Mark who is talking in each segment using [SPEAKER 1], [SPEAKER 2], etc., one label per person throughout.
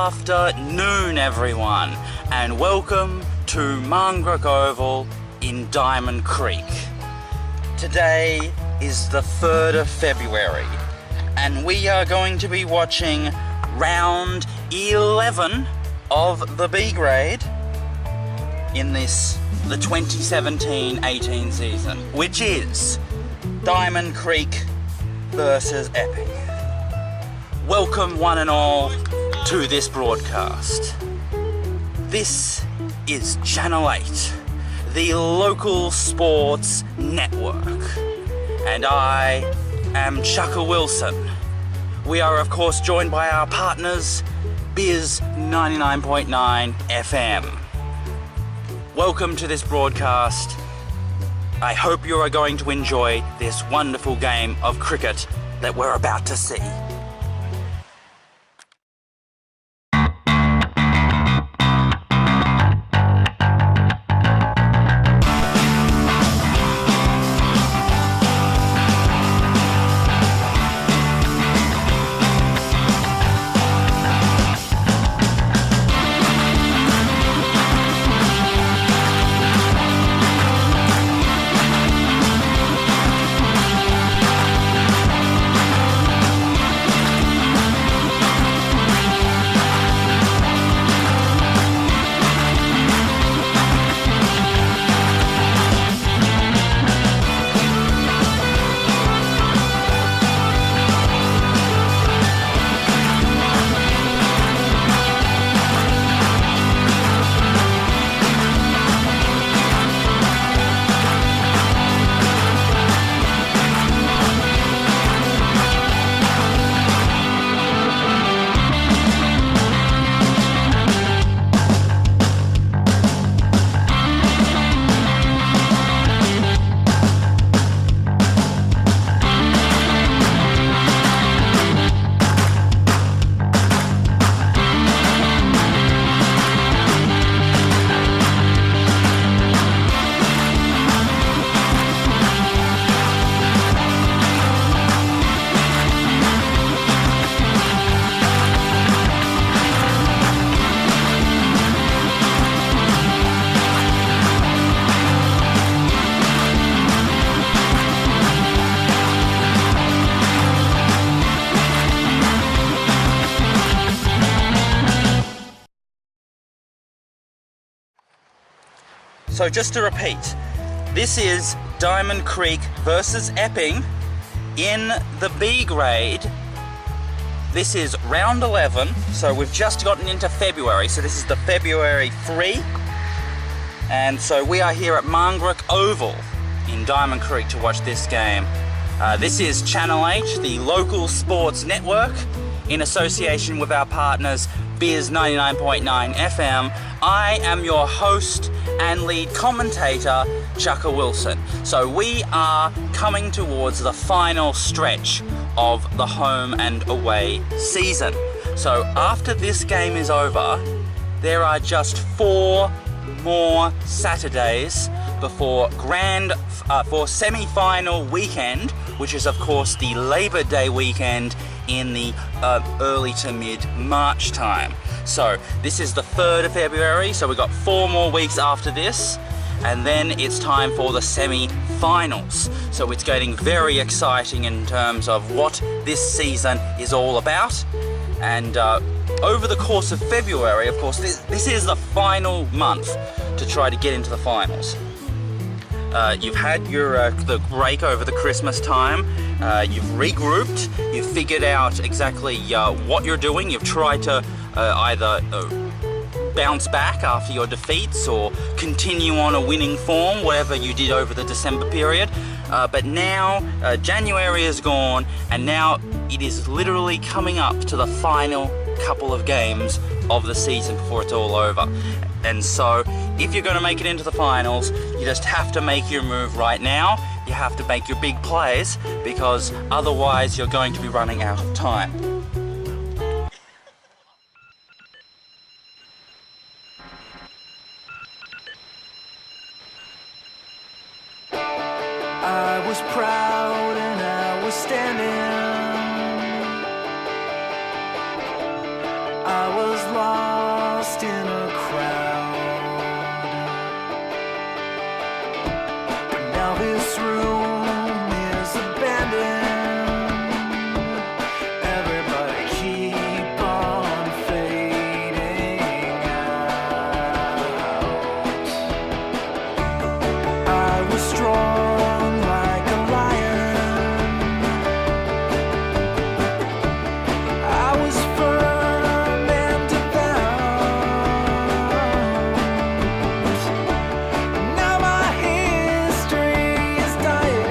[SPEAKER 1] afternoon, everyone, and welcome to Marngrook Oval in Diamond Creek. Today is the 3rd of February, and we are going to be watching round 11 of the B grade in the 2017-18 season, which is Diamond Creek versus Epping. Welcome one and all to this broadcast. This is Channel 8, the local sports network, and I am Chukka Wilson. We are of course joined by our partners, Bizz 99.9 FM. Welcome to this broadcast. I hope you are going to enjoy this wonderful game of cricket that we're about to see. So just to repeat, this is Diamond Creek versus Epping in the B grade. This is round 11, so we've just gotten into February, so this is the February 3. And so we are here at Marngrook Oval in Diamond Creek to watch this game. This is Channel 8, the local sports network, in association with our partners Bizz 99.9 FM. I am your host and lead commentator, Chukka Wilson. So we are coming towards the final stretch of the home and away season. So after this game is over, there are just 4 more Saturdays before for semi-final weekend, which is of course the Labor Day weekend in the early to mid-March time. So this is the 3rd of February, so we've got 4 more weeks after this, and then it's time for the semi-finals. So it's getting very exciting in terms of what this season is all about. And over the course of February, of course, this is the final month to try to get into the finals. You've had your the break over the Christmas time. You've regrouped. You've figured out exactly what you're doing. You've tried to either bounce back after your defeats or continue on a winning form, whatever you did over the December period. But now January is gone, and now it is literally coming up to the final couple of games of the season before it's all over. And so if you're going to make it into the finals, you just have to make your move right now. You have to make your big plays, because otherwise you're going to be running out of time.
[SPEAKER 2] I was proud and I was standing. I was lost. this room is abandoned. Everybody keep on fading out. I was strong like a lion. I was firm and devout. Now my history is dying.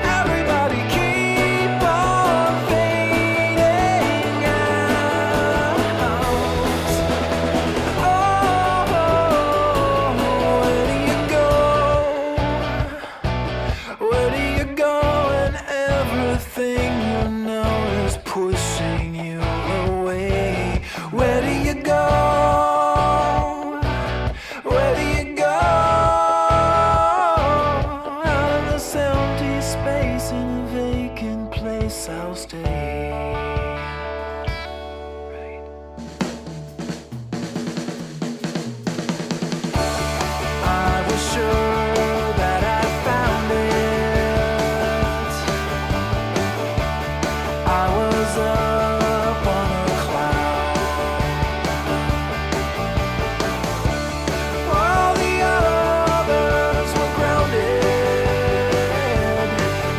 [SPEAKER 2] Everybody keep on fading out. Oh, where do you go? Where do you go when everything you know is pushing you away? Where do you go? Where do you go? Out of this empty space in a vacant place I'll stay. I was sure that I found it. I was up on a cloud while the others were grounded.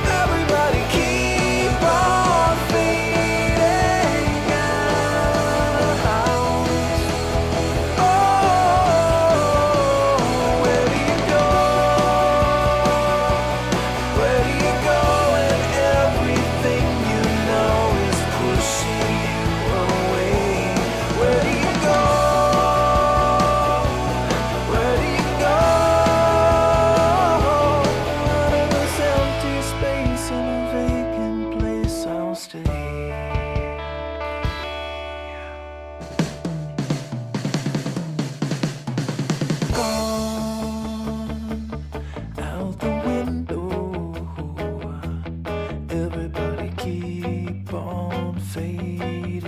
[SPEAKER 2] Everybody keep on fading out. Oh, where do you go? Where do you go when everything you know is pushing you away? Where do you go? Where do you go? Out of this empty space in a vacant place I'll stay. Gone out the window. Everybody keep on fading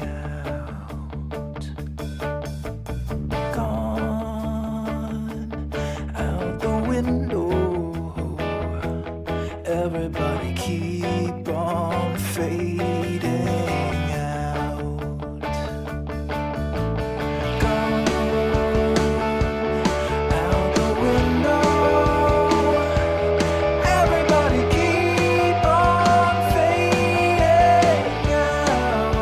[SPEAKER 2] out. Gone out the window. Everybody keep on fading out. Gone out the window. Everybody keep on fading out.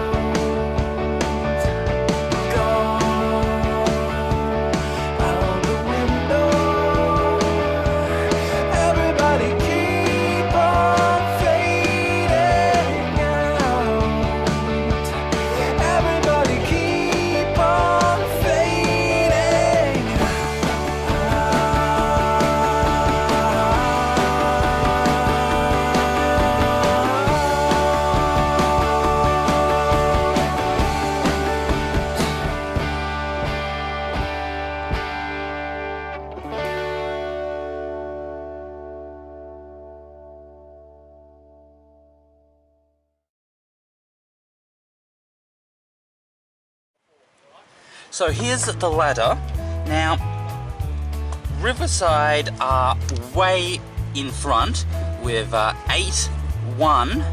[SPEAKER 2] Gone out the window. Everybody keep on fading out. Everybody keep on fading
[SPEAKER 1] So here's the ladder. Now, Riverside are way in front with 8-1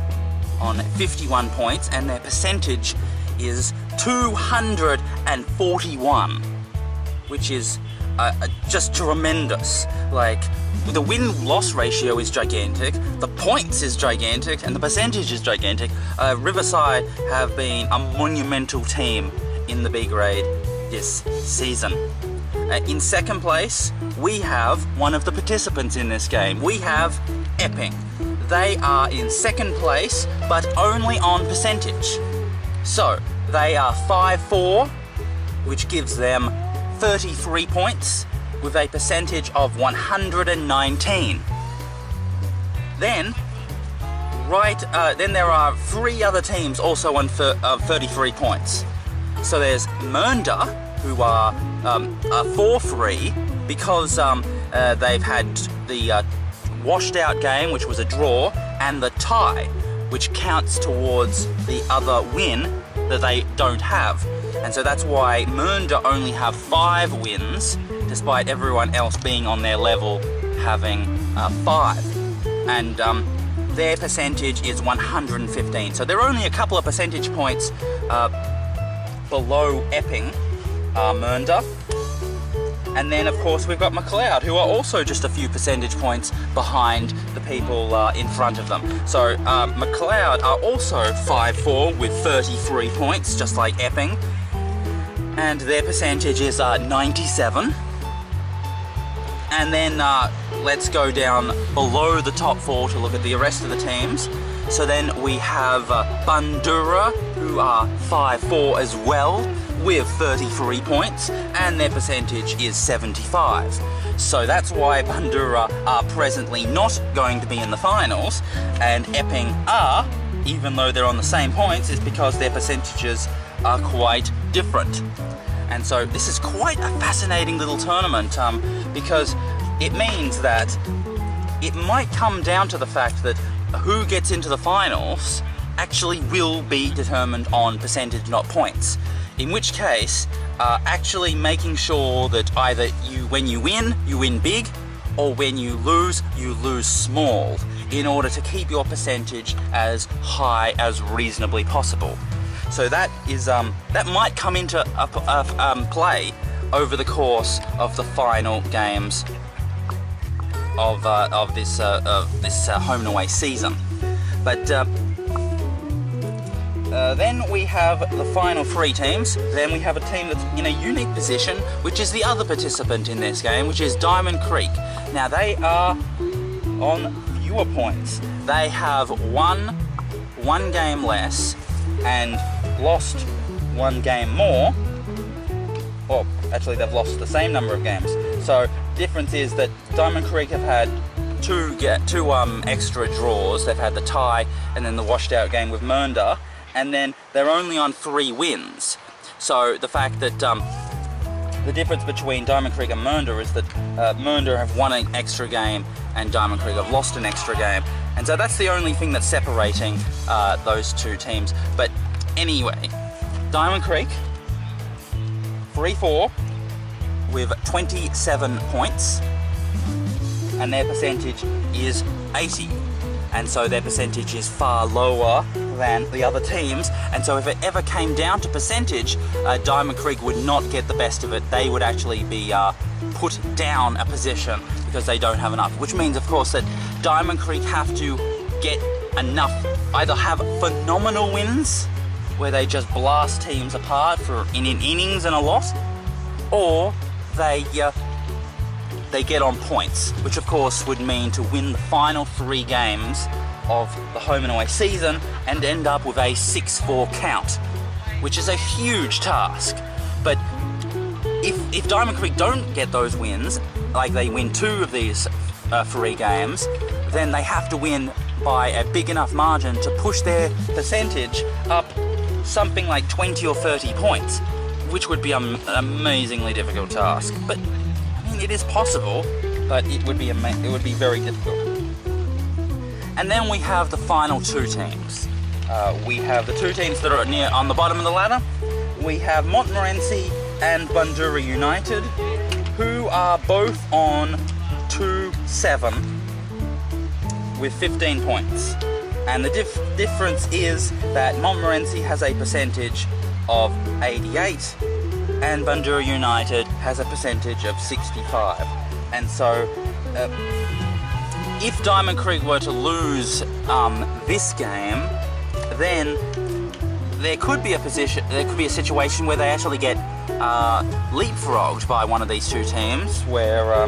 [SPEAKER 1] on 51 points, and their percentage is 241, which is just tremendous. Like, the win-loss ratio is gigantic, the points is gigantic, and the percentage is gigantic. Riverside have been a monumental team in the B grade this season. In second place, we have one of the participants in this game. We have Epping. They are in second place, but only on percentage. So, they are 5-4, which gives them 33 points, with a percentage of 119. Then there are 3 other teams also on 33 points. So there's Mernda, who are 4-3 because they've had the washed out game, which was a draw, and the tie, which counts towards the other win that they don't have. And so that's why Mernda only have 5 wins, despite everyone else being on their level having 5. And their percentage is 115. So they're only a couple of percentage points below Epping, Mernda. And then, of course, we've got McLeod, who are also just a few percentage points behind the people in front of them. So McLeod are also 5-4 with 33 points, just like Epping. And their percentage is 97. And then let's go down below the top 4 to look at the rest of the teams. So then we have Bandura, who are 5-4 as well, with 33 points, and their percentage is 75. So that's why Bandura are presently not going to be in the finals, and Epping are, even though they're on the same points, is because their percentages are quite different. And so this is quite a fascinating little tournament, because it means that it might come down to the fact that who gets into the finals actually will be determined on percentage, not points. In which case, actually making sure that either when you win big, or when you lose small, in order to keep your percentage as high as reasonably possible. So that is that might come into play over the course of the final games of this home and away season. But then we have the final 3 teams. Then we have a team that's in a unique position, which is the other participant in this game, which is Diamond Creek. Now they are on fewer points. They have won 1 game less and lost 1 game more. Well, actually they've lost the same number of games. So difference is that Diamond Creek have had two extra draws. They've had the tie and then the washed out game with Mernda, and then they're only on 3 wins. So the fact that the difference between Diamond Creek and Mernda is that Mernda have won an extra game and Diamond Creek have lost an extra game. And so that's the only thing that's separating those 2 teams. But anyway, Diamond Creek, 3-4 with 27 points, and their percentage is 80. And so their percentage is far lower than the other teams. And so if it ever came down to percentage, Diamond Creek would not get the best of it. They would actually be put down a position because they don't have enough. Which means, of course, that Diamond Creek have to get enough, either have phenomenal wins, where they just blast teams apart in innings and a loss, or they get on points, which of course would mean to win the final 3 games of the home and away season and end up with a 6-4 count, which is a huge task. But if Diamond Creek don't get those wins, like they win 2 of these 3 games, then they have to win by a big enough margin to push their percentage up something like 20 or 30 points, which would be an amazingly difficult task. But I mean, it is possible, but it would be very difficult. And then we have the final 2 teams. We have the 2 teams that are on the bottom of the ladder. We have Montmorency and Bandura United, who are both on 2-7 with 15 points. And the difference is that Montmorency has a percentage of 88 and Bandura United has a percentage of 65. And so if Diamond Creek were to lose this game, then there could be a situation where they actually get leapfrogged by one of these 2 teams, where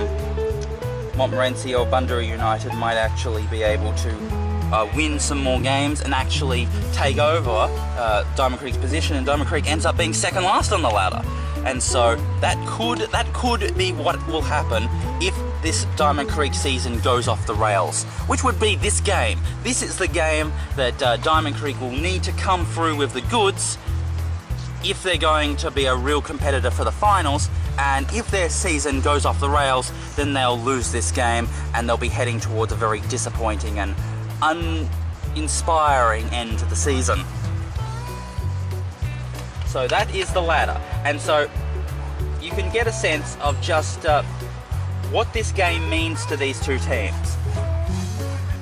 [SPEAKER 1] Montmorency or Bandura United might actually be able to win some more games and actually take over Diamond Creek's position, and Diamond Creek ends up being second last on the ladder. And so that could be what will happen if this Diamond Creek season goes off the rails, which would be this game. This is the game that Diamond Creek will need to come through with the goods if they're going to be a real competitor for the finals. And if their season goes off the rails, then they'll lose this game and they'll be heading towards a very disappointing and uninspiring end to the season. So that is the ladder. And so you can get a sense of just what this game means to these two teams.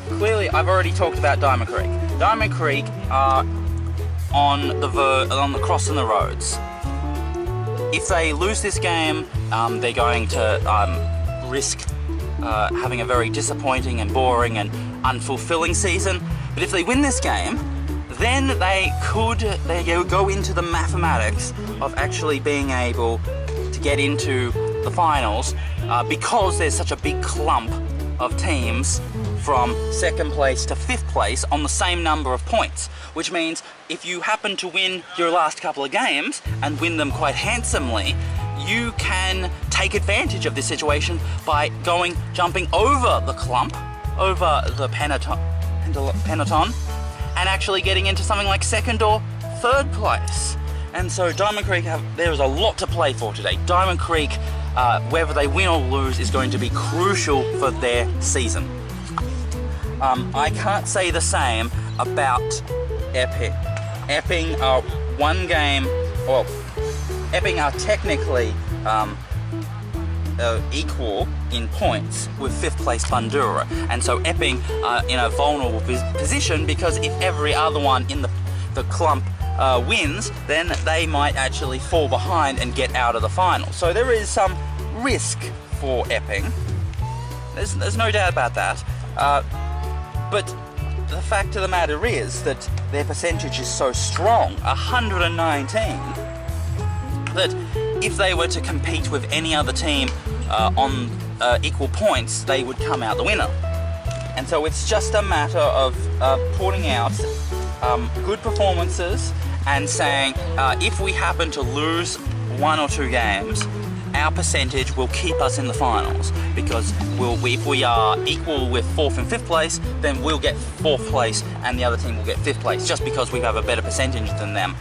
[SPEAKER 1] Clearly, I've already talked about Diamond Creek. Diamond Creek are on the crossing the roads. If they lose this game, they're going to risk having a very disappointing and boring and unfulfilling season. But if they win this game, then they go into the mathematics of actually being able to get into the finals because there's such a big clump of teams from 2nd place to 5th place on the same number of points, which means if you happen to win your last couple of games and win them quite handsomely, you can take advantage of this situation by jumping over the clump, over the peloton, and actually getting into something like 2nd or 3rd place. And so Diamond Creek, there is a lot to play for today. Diamond Creek, whether they win or lose, is going to be crucial for their season. I can't say the same about Epping. Epping are Epping are technically equal in points with 5th place Bandura, and so Epping are in a vulnerable position because if every other one in the clump wins, then they might actually fall behind and get out of the final. So there is some risk for Epping. There's no doubt about that. But the fact of the matter is that their percentage is so strong, 119, that if they were to compete with any other team on equal points, they would come out the winner. And so it's just a matter of putting out good performances and saying if we happen to lose 1 or 2 games, our percentage will keep us in the finals, because if we are equal with 4th and 5th place, then we'll get 4th place and the other team will get 5th place, just because we have a better percentage than them.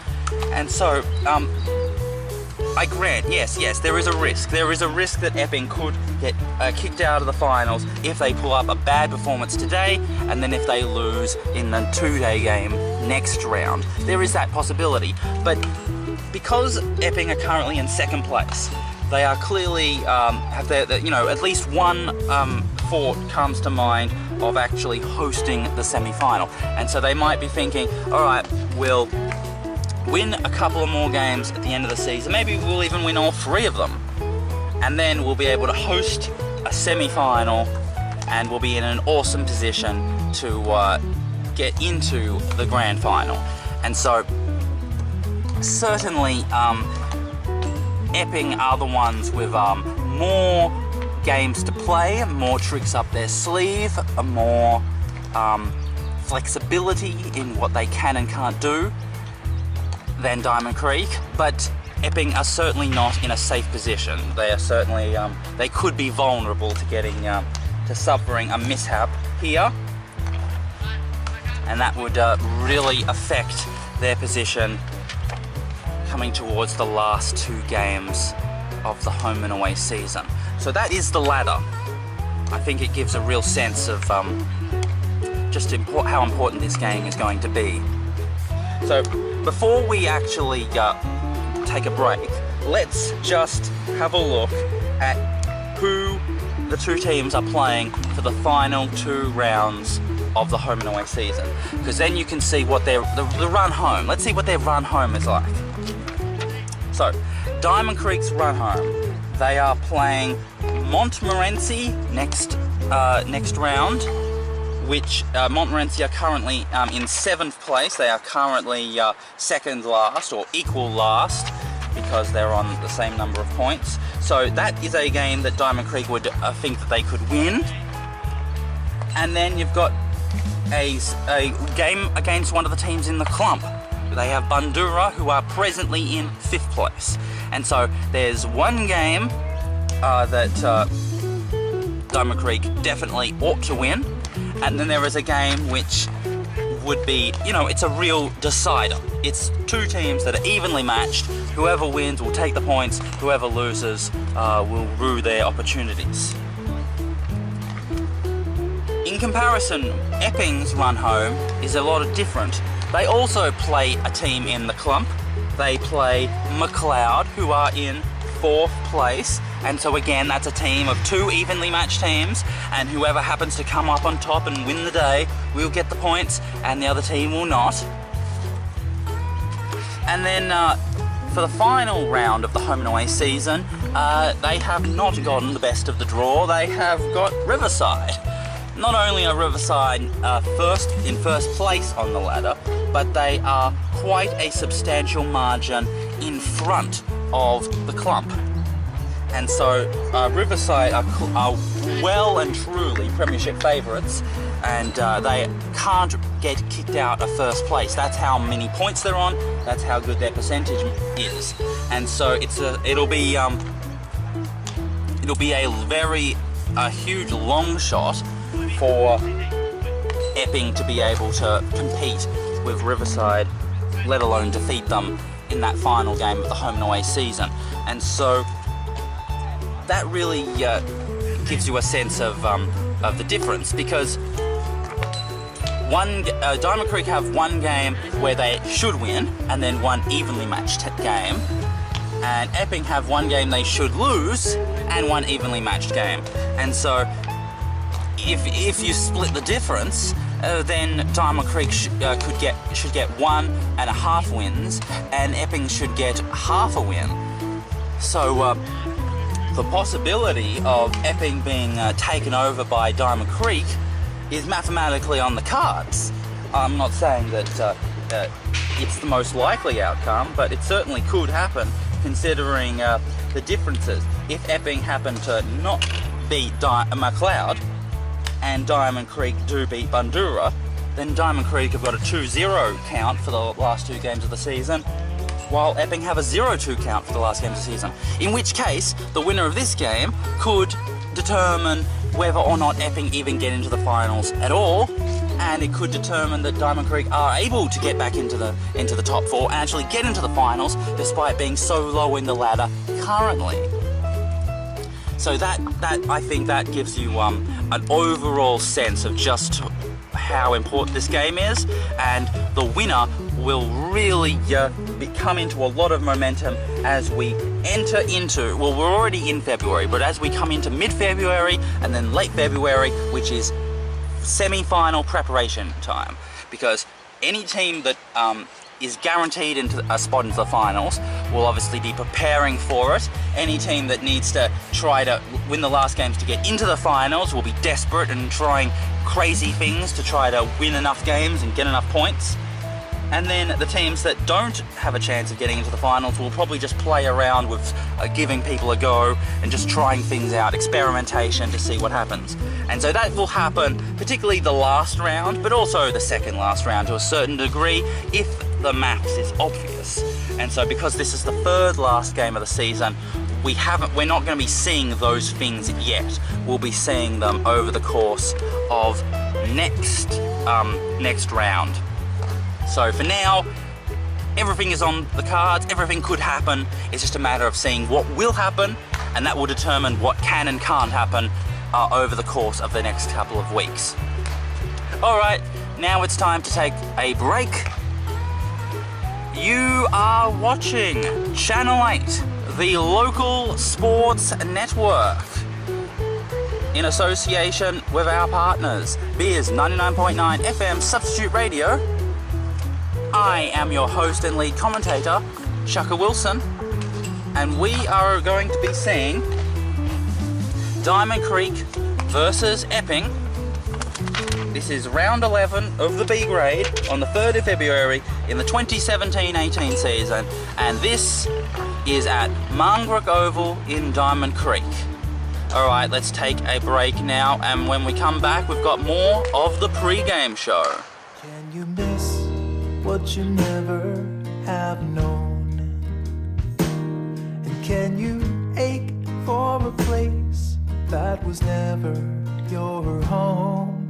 [SPEAKER 1] And so I grant, yes, there is a risk. There is a risk that Epping could get kicked out of the finals if they pull up a bad performance today, and then if they lose in the 2-day game next round. There is that possibility. But because Epping are currently in 2nd place, they are clearly have at least one thought comes to mind of actually hosting the semi-final, and so they might be thinking, all right, we'll win a couple of more games at the end of the season. Maybe we'll even win all 3 of them, and then we'll be able to host a semi-final, and we'll be in an awesome position to get into the grand final. And so certainly Epping are the ones with more games to play, more tricks up their sleeve, more flexibility in what they can and can't do than Diamond Creek. But Epping are certainly not in a safe position. They are certainly, they could be vulnerable to getting, to suffering a mishap here, and that would really affect their position coming towards the last 2 games of the home and away season. So that is the ladder. I think it gives a real sense of just how important this game is going to be. So before we actually take a break, let's just have a look at who the 2 teams are playing for the final 2 rounds of the home and away season, because then you can see what the run home. Let's see what their run home is like. So, Diamond Creek's run home. They are playing Montmorency next round, which Montmorency are currently in 7th place. They are currently 2nd last, or equal last, because they're on the same number of points. So that is a game that Diamond Creek would think that they could win. And then you've got a game against one of the teams in the clump. They have Bandura, who are presently in 5th place. And so there's one game that Diamond Creek definitely ought to win. And then there is a game which would be, it's a real decider. It's 2 teams that are evenly matched. Whoever wins will take the points. Whoever loses will rue their opportunities. In comparison, Epping's run home is a lot different. They also play a team in the clump, they play McLeod, who are in 4th place. And so again, that's a team of 2 evenly matched teams, and whoever happens to come up on top and win the day will get the points, and the other team will not. And then for the final round of the home and away season, they have not gotten the best of the draw. They have got Riverside. Not only are Riverside in first place on the ladder, but they are quite a substantial margin in front of the clump. And so Riverside are well and truly premiership favourites, and they can't get kicked out of first place. That's how many points they're on, that's how good their percentage is. And so it'll be a huge long shot for Epping to be able to compete with Riverside, let alone defeat them in that final game of the home and away season. And so that really gives you a sense of the difference, because Diamond Creek have one game where they should win and then one evenly matched game, and Epping have one game they should lose and one evenly matched game. And so if you split the difference, then Diamond Creek should get 1.5 wins, and Epping should get half a win. So the possibility of Epping being taken over by Diamond Creek is mathematically on the cards. I'm not saying that it's the most likely outcome, but it certainly could happen, considering the differences. If Epping happen to not beat McLeod, and Diamond Creek do beat Bundoora, then Diamond Creek have got a 2-0 count for the last 2 games of the season, while Epping have a 0-2 count for the last game of the season. In which case, the winner of this game could determine whether or not Epping even get into the finals at all, and it could determine that Diamond Creek are able to get back into the top 4 and actually get into the finals, despite being so low in the ladder currently. So that I think that gives you an overall sense of just how important this game is, and the winner will really come into a lot of momentum as we enter into, well, we're already in February, but as we come into mid-February and then late February, which is semi-final preparation time, because any team that is guaranteed into a spot into the finals will obviously be preparing for it. Any team that needs to try to win the last games to get into the finals will be desperate and trying crazy things to try to win enough games and get enough points. And then the teams that don't have a chance of getting into the finals will probably just play around with giving people a go and just trying things out, experimentation to see what happens. And so that will happen, particularly the last round, but also the second last round to a certain degree, if the maths is obvious. And so because this is the 3rd last game of the season, we're not going to be seeing those things yet. We'll be seeing them over the course of next round. So for now, everything is on the cards, everything could happen. It's just a matter of seeing what will happen, and that will determine what can and can't happen over the course of the next couple of weeks. Alright, now it's time to take a break. You are watching Channel 8, the local sports network, in association with our partners, Bizz 99.9 FM Substitute Radio. I am your host and lead commentator, Chukka Wilson, and we are going to be seeing Diamond Creek versus Epping. This is round 11 of the B grade on the 3rd of February in the 2017-18 season, and this is at Marngrook Oval in Diamond Creek. Alright, let's take a break now, and when we come back, we've got more of the pre-game show.
[SPEAKER 2] Can you miss what you never have known? And can you ache for a place that was never your home?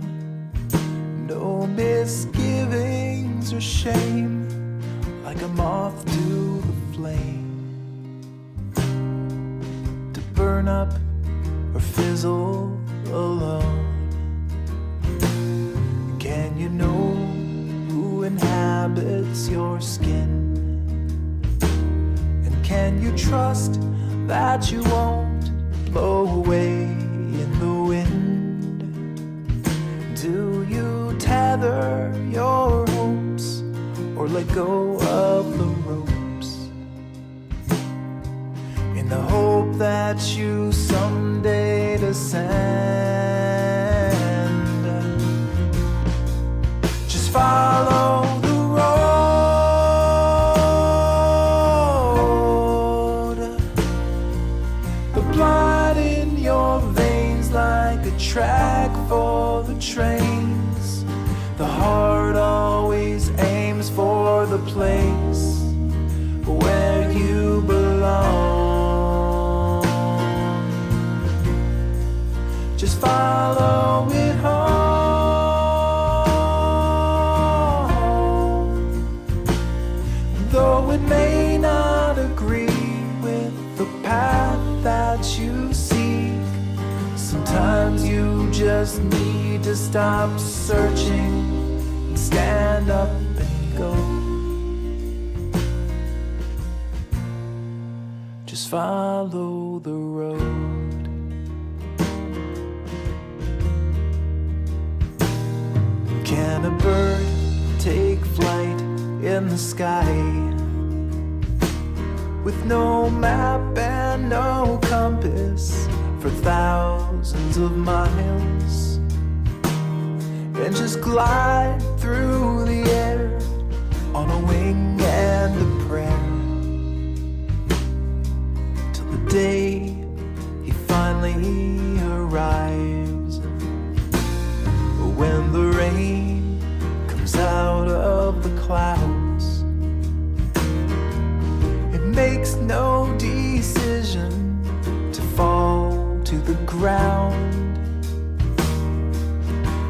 [SPEAKER 2] No misgivings or shame, like a moth to the flame, to burn up or fizzle alone. Can you know who inhabits your skin? Can you trust that you won't blow away in the wind? Do you tether your hopes or let go of the ropes in the hope that you someday descend? Just follow the road, the blood in your veins like a track for the trains. The heart always aims for the place where you belong. Just follow it home, though it may not agree with the path that you seek. Sometimes you just need to stop searching and stand up and go. Just follow the road. Can a bird take flight in the sky with no map and no compass for thousands of miles, and just glide through the air on a wing and a prayer till the day he finally arrives, when the rain comes out of the clouds? It makes no decision to fall to the ground.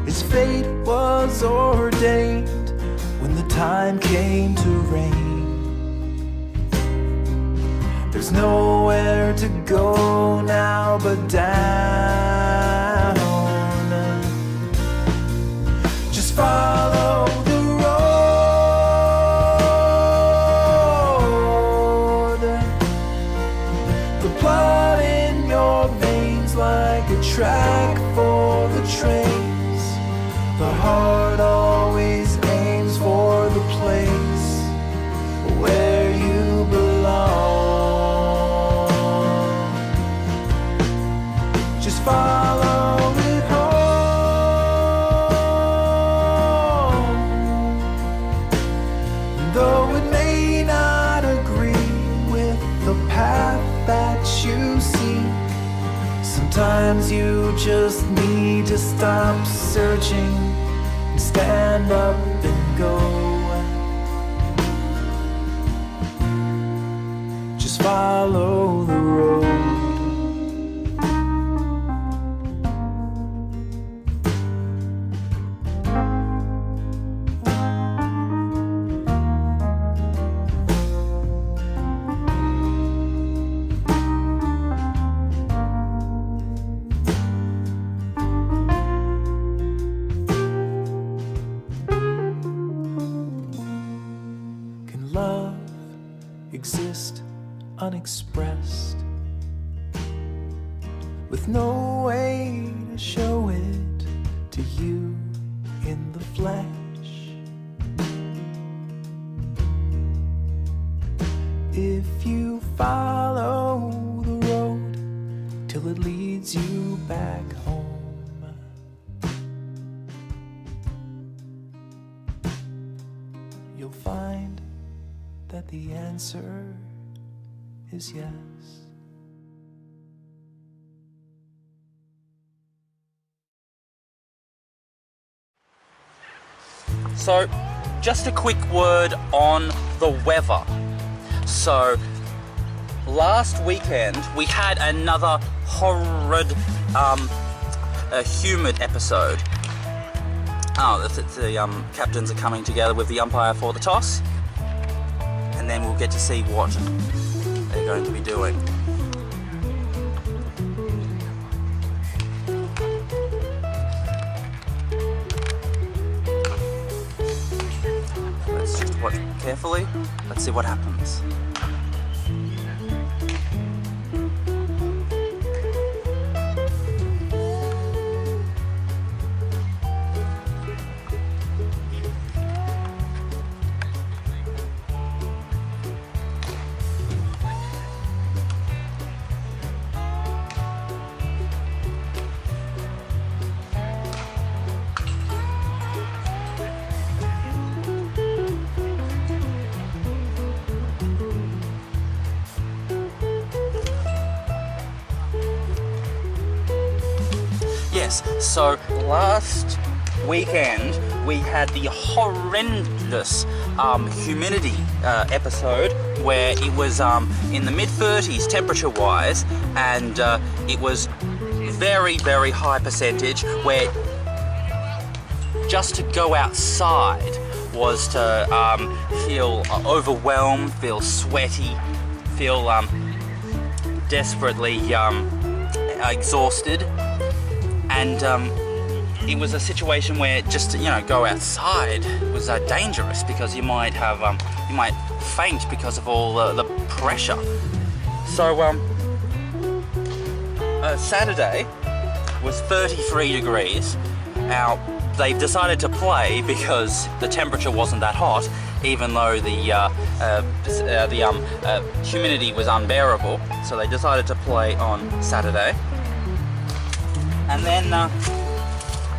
[SPEAKER 2] His fate was ordained when the time came to rain. There's nowhere to go now but down. Just follow the road, the blood in your veins like a track for the trains. The heart always aims for the place where you belong. Just follow it home, though it may not agree with the path that you seek. Sometimes you just need to stop searching and stand up and go. Just follow the road. Exist unexpressed, with no way to show it to you in the flesh. If you follow the road till it leads you back home, you'll find that the answer is yes.
[SPEAKER 1] So, just a quick word on the weather. So, last weekend we had another horrid, humid episode. The captains are coming together with the umpire for the toss, and then we'll get to see what they're going to be doing. Let's just watch carefully. Let's see what happens. Yes, so last weekend we had the horrendous humidity episode where it was in the mid-30s temperature wise, and it was very, very high percentage, where just to go outside was to feel overwhelmed, feel sweaty, feel desperately exhausted, and it was a situation where just to, go outside was dangerous, because you might have you might faint because of all the pressure. So Saturday was 33 degrees. Now they've decided to play because the temperature wasn't that hot, even though the humidity was unbearable. So they decided to play on Saturday, and then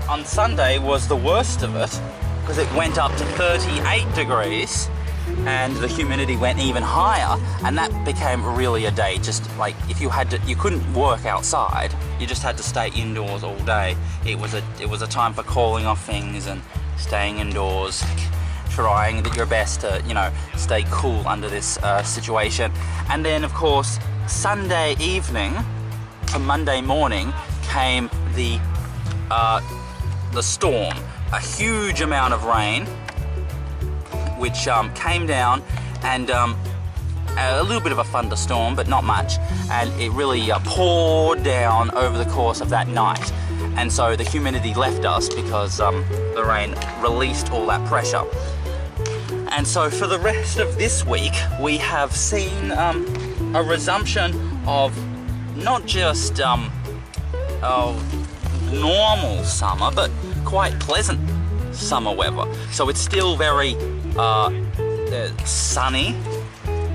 [SPEAKER 1] on Sunday was the worst of it, because it went up to 38 degrees and the humidity went even higher, and that became really a day just like if you couldn't work outside, you just had to stay indoors all day. It was a time for calling off things and staying indoors, trying your best to stay cool under this situation. And then of course Sunday evening to Monday morning came the storm, a huge amount of rain which came down, and a little bit of a thunderstorm, but not much, and it really poured down over the course of that night. And so the humidity left us because the rain released all that pressure. And so for the rest of this week we have seen a resumption of not just normal summer, but quite pleasant summer weather. So it's still very sunny,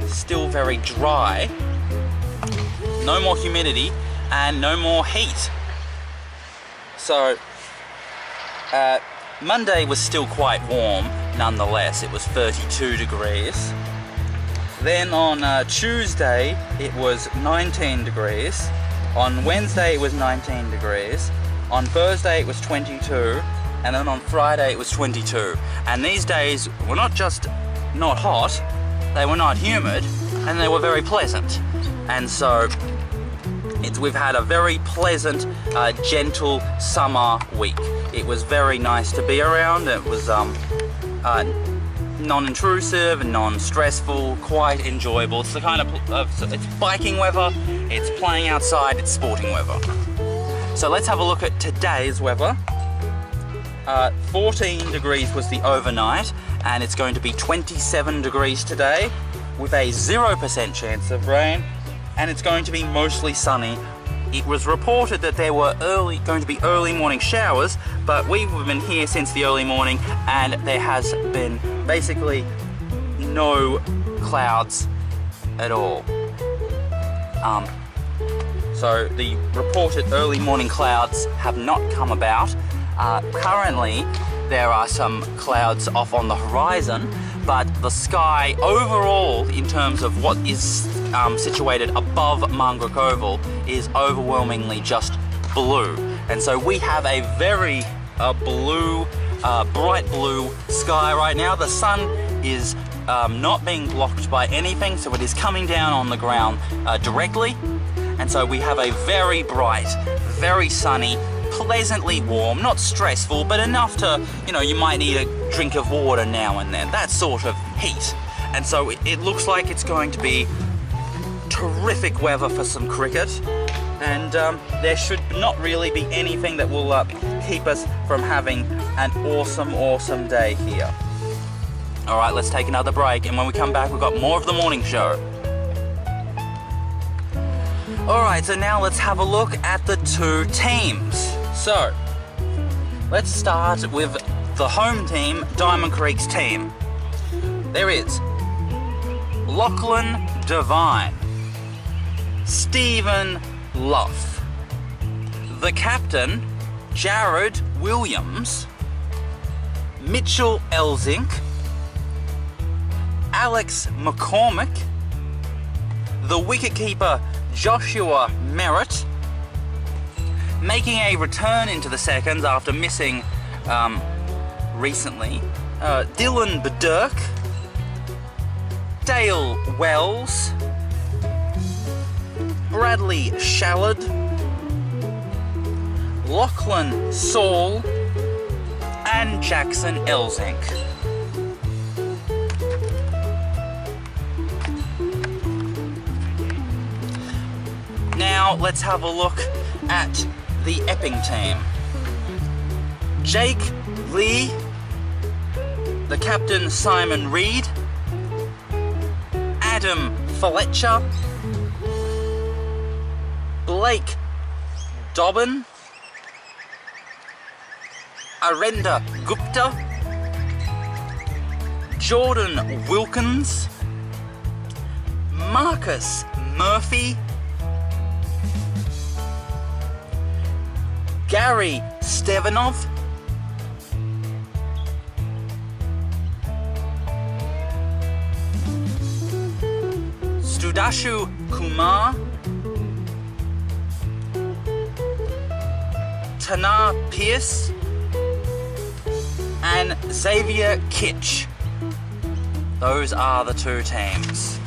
[SPEAKER 1] still very dry, no more humidity and no more heat. So Monday was still quite warm nonetheless. It was 32 degrees. Then on Tuesday it was 19 degrees. On Wednesday it was 19 degrees. On Thursday it was 22. And then on Friday it was 22. And these days were not just not hot, they were not humid, and they were very pleasant. And so we've had a very pleasant, gentle summer week. It was very nice to be around. It was non-intrusive and non-stressful, quite enjoyable. It's the kind of it's biking weather, it's playing outside, it's sporting weather. So let's have a look at today's weather. 14 degrees was the overnight, and it's going to be 27 degrees today with a 0% chance of rain, and it's going to be mostly sunny. It was reported that there were going to be early morning showers, but we've been here since the early morning and there has been basically no clouds at all. So the reported early morning clouds have not come about. Currently there are some clouds off on the horizon, but the sky overall, in terms of what is situated above Margaret Oval, is overwhelmingly just blue. And so we have a very blue, bright blue sky right now. The sun is not being blocked by anything, so it is coming down on the ground directly. And so we have a very bright, very sunny, pleasantly warm, not stressful, but enough to, you might need a drink of water now and then, that sort of heat. And so it looks like it's going to be terrific weather for some cricket, and there should not really be anything that will keep us from having an awesome day here. Alright, let's take another break, and when we come back we've got more of the morning show. Alright, so now let's have a look at the two teams. So, let's start with the home team, Diamond Creek's team. There is Lachlan Devine, Stephen Luff, the captain, Jared Williams, Mitchell Elzink, Alex McCormick, the wicketkeeper Joshua Merritt, Making a return into the seconds after missing recently, Dylan Bedurk, Dale Wells, Bradley Shallard, Lachlan Saul, and Jackson Elzink. Now let's have a look at the Epping team. Jake Lee, the captain Simon Reed, Adam Fletcher, Blake Dobbin, Arenda Gupta, Jordan Wilkins, Marcus Murphy, Gary Stevanov, Studashu Kumar, Tana Pierce, and Xavier Kitch. Those are the two teams.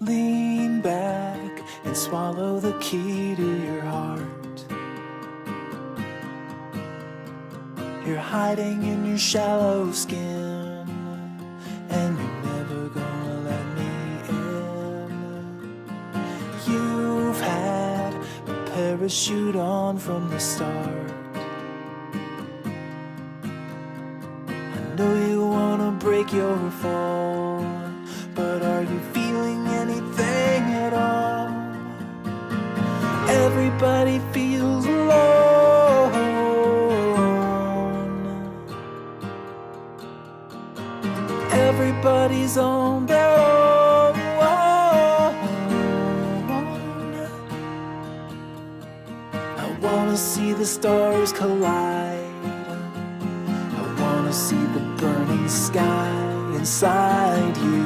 [SPEAKER 2] Lean back and swallow the key to your heart. You're hiding in your shallow skin, and you're never gonna let me in. You've had a parachute on from the start. I know you wanna break your fall, but are you feeling anything at all? Everybody feels alone. Everybody's on their own. I wanna see the stars collide. I wanna see the burning sky inside you.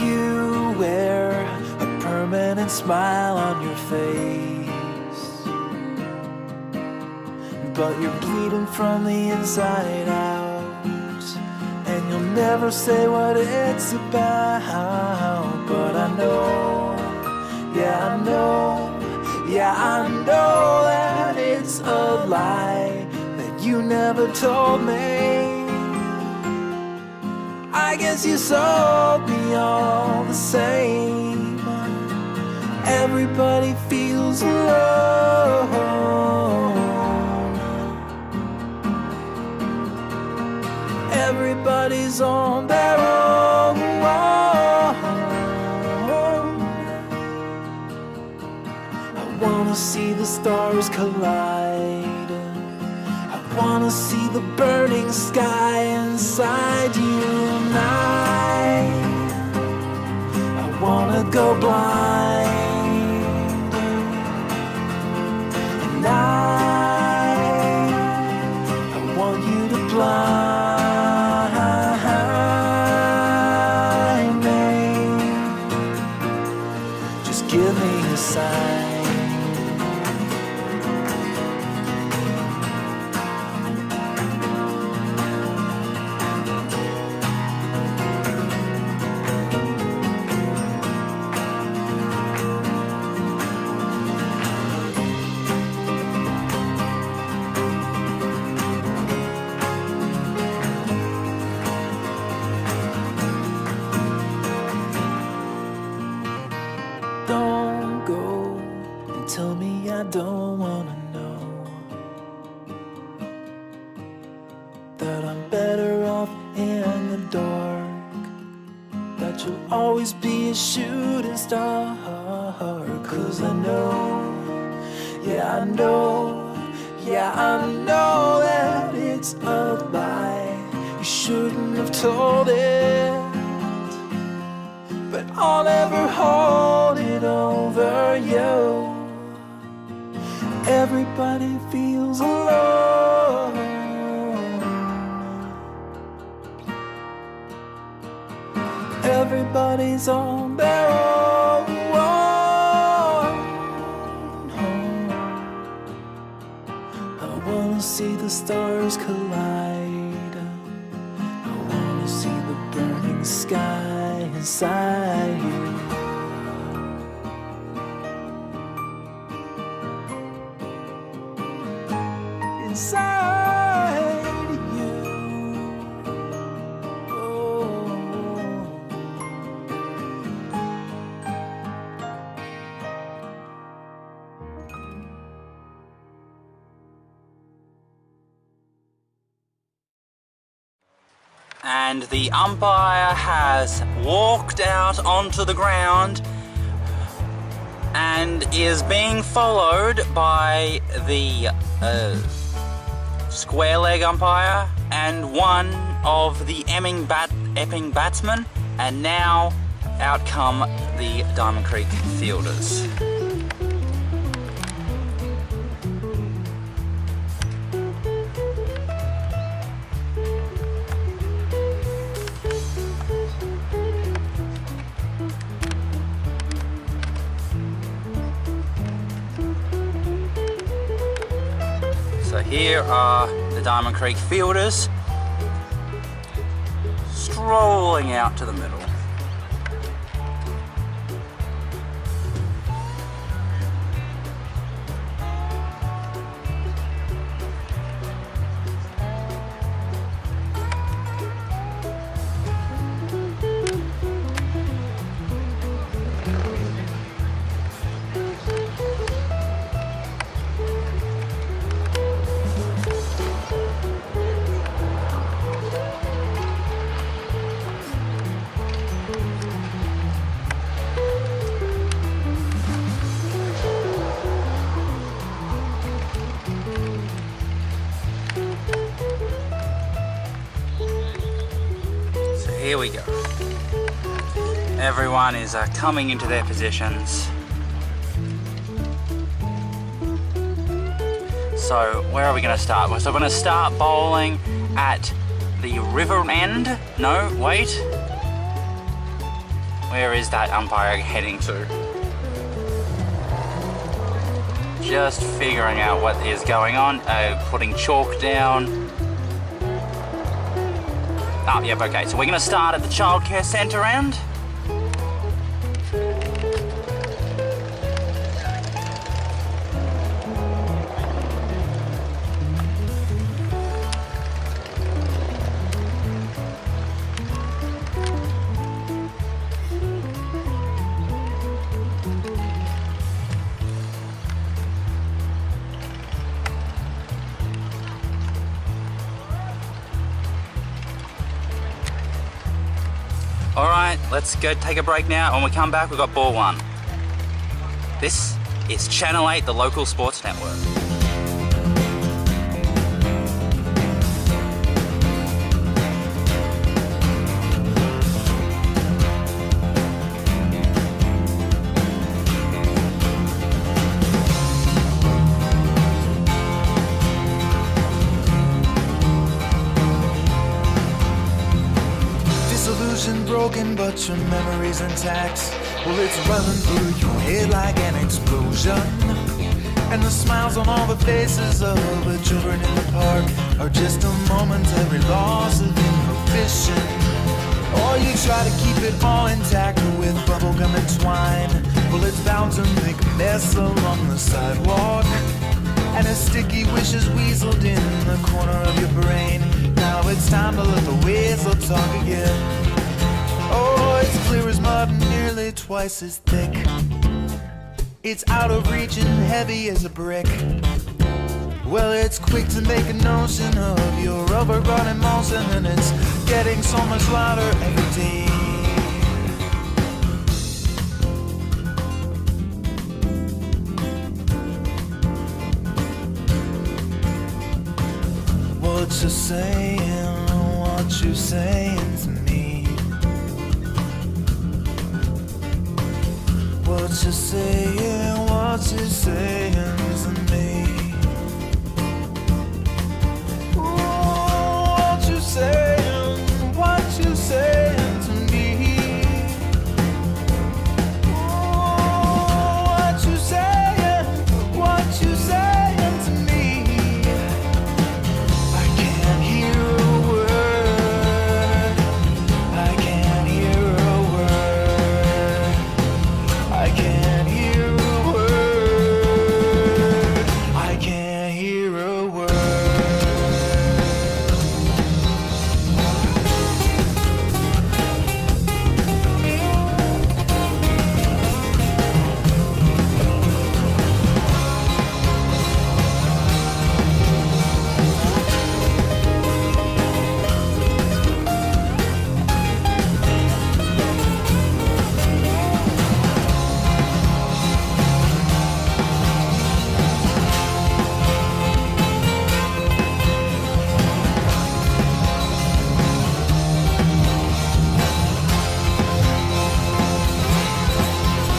[SPEAKER 2] You wear a permanent smile on your face, but you're bleeding from the inside out, and you'll never say what it's about. But I know, yeah I know, yeah I know that it's a lie that you never told me. I guess you sold me all the same. Everybody feels alone. Everybody's on their own. I wanna see the stars collide. I wanna see the burning sky inside you. And I wanna go blind. And I want you to blind me. Just give me a sign. always be a shooting star. 'Cause I know, yeah I know, yeah I know that it's a lie. You shouldn't have told it, but I'll never hold it over you. Everybody feels alone. Everybody's on their own. I wanna see the stars collide. I wanna see the burning sky inside you. Inside you. Oh.
[SPEAKER 1] And the umpire has walked out onto the ground and is being followed by the square leg umpire and one of the Epping batsmen, and now out come the Diamond Creek fielders. So here are the Diamond Creek fielders strolling out to the middle. Here we go. Everyone is coming into their positions. So where are we going to start? So we're going to start bowling at the river end. No, wait. Where is that umpire heading to? Just figuring out what is going on. Putting chalk down. Oh, yep, okay. So we're going to start at the childcare centre end. Alright, let's go take a break now. When we come back, we've got ball one. This is Channel 8, the local sports network.
[SPEAKER 2] Broken, but your memory's intact. Well, it's running through your head like an explosion. And the smiles on all the faces of the children in the park are just a momentary loss of inhibition. Or you try to keep it all intact with bubblegum and twine. Well, it's bound to make a mess along the sidewalk. And a sticky wish is weaseled in the corner of your brain. Now it's time to let the weasel talk again. Oh, it's clear as mud and nearly twice as thick. It's out of reach and heavy as a brick. Well, it's quick to make a notion of your rubber bud emotion, and it's getting so much louder every day. you saying, what you saying to me? What you saying, what you saying to me? Ooh, what you saying, what you saying to me? Ooh, what you saying, what you saying to me? I can't hear a word, I can't hear a word, I can't hear a word, I can't hear a word.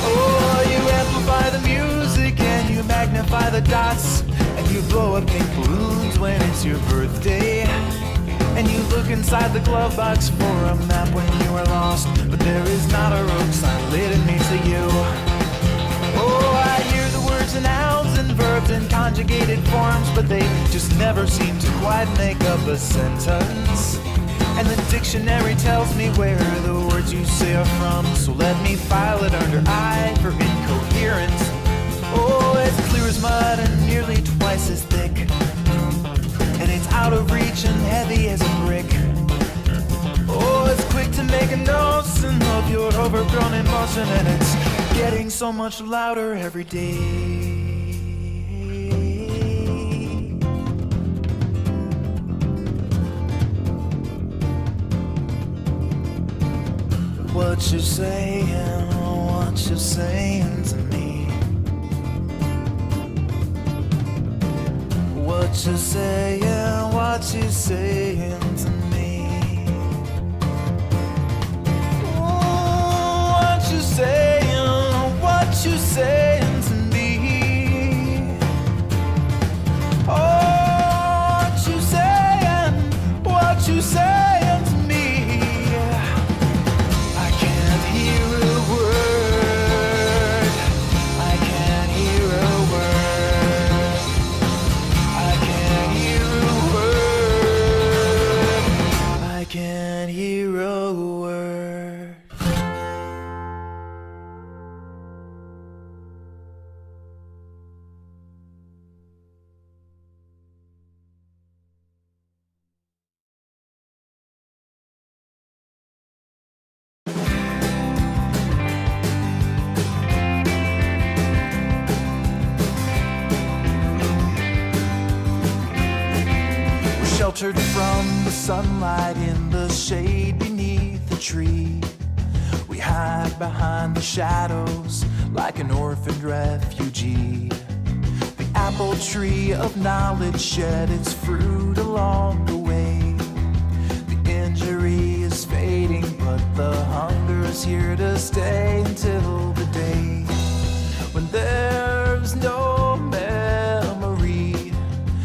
[SPEAKER 2] Oh, you amplify the music and you magnify the dots, and you blow up pink balloons when it's your birthday, and you look inside the glove box for a map when you are lost, but there is not a road sign leading me to you. Oh, I hear the words and nouns and verbs in conjugated forms, but they just never seem to quite make up a sentence. And the dictionary tells me where the words you say are from, so let me file it under I for incoherence. Oh, it's clear as mud and nearly twice as thick, and it's out of reach and heavy as a brick. Oh, it's quick to make a notion of your overgrown emotion, and it's getting so much louder every day. What you saying, what you saying to me? What you saying, what you saying to me? Ooh, what you saying, what you saying to me? Oh, what you saying, what you saying to me? I can't hear a word, I can't hear a word, I can't hear a word, I can't hear a word. We're sheltered from the sunlight in the shade beneath the tree. We hide behind the shadows like an orphaned refugee. The apple tree of knowledge shed its fruit along the way. The injury is fading, but the hunger is here to stay until the day when there's no memory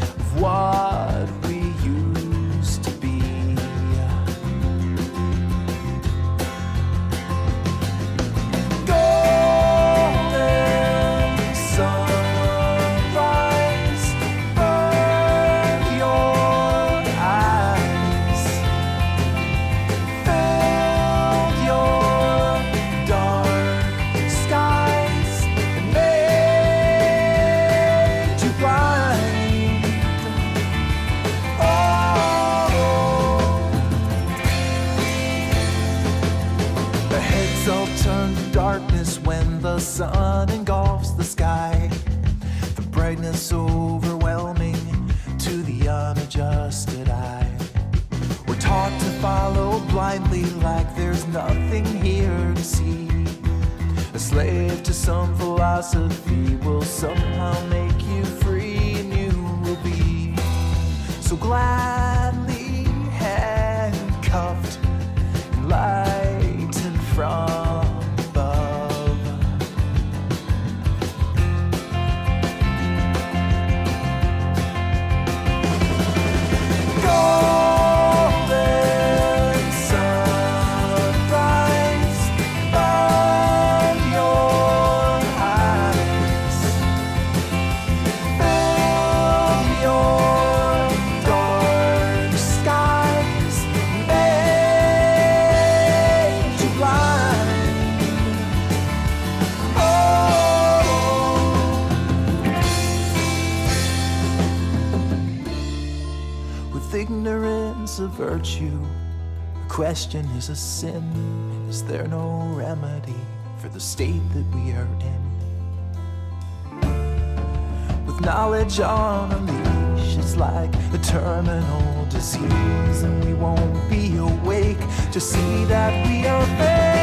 [SPEAKER 2] of what we used to be. Golden sunrise, burn your eyes, fill your dark skies, and made you blind. Oh, the heads all turn to darkness when the sun engulfs the sky. The brightness overwhelming to the unadjusted eye. We're taught to follow blindly like there's nothing here to see. A slave to some philosophy will somehow make you free, and you will be. So gladly handcuffed and lightened from above. Golden sunrise on your eyes, fill your dark skies, made you blind. Oh, with ignorance a virtue, the question is a sin. Is there no remedy for the state that we are in? With knowledge on a leash, it's like a terminal disease, and we won't be awake to see that we are failing.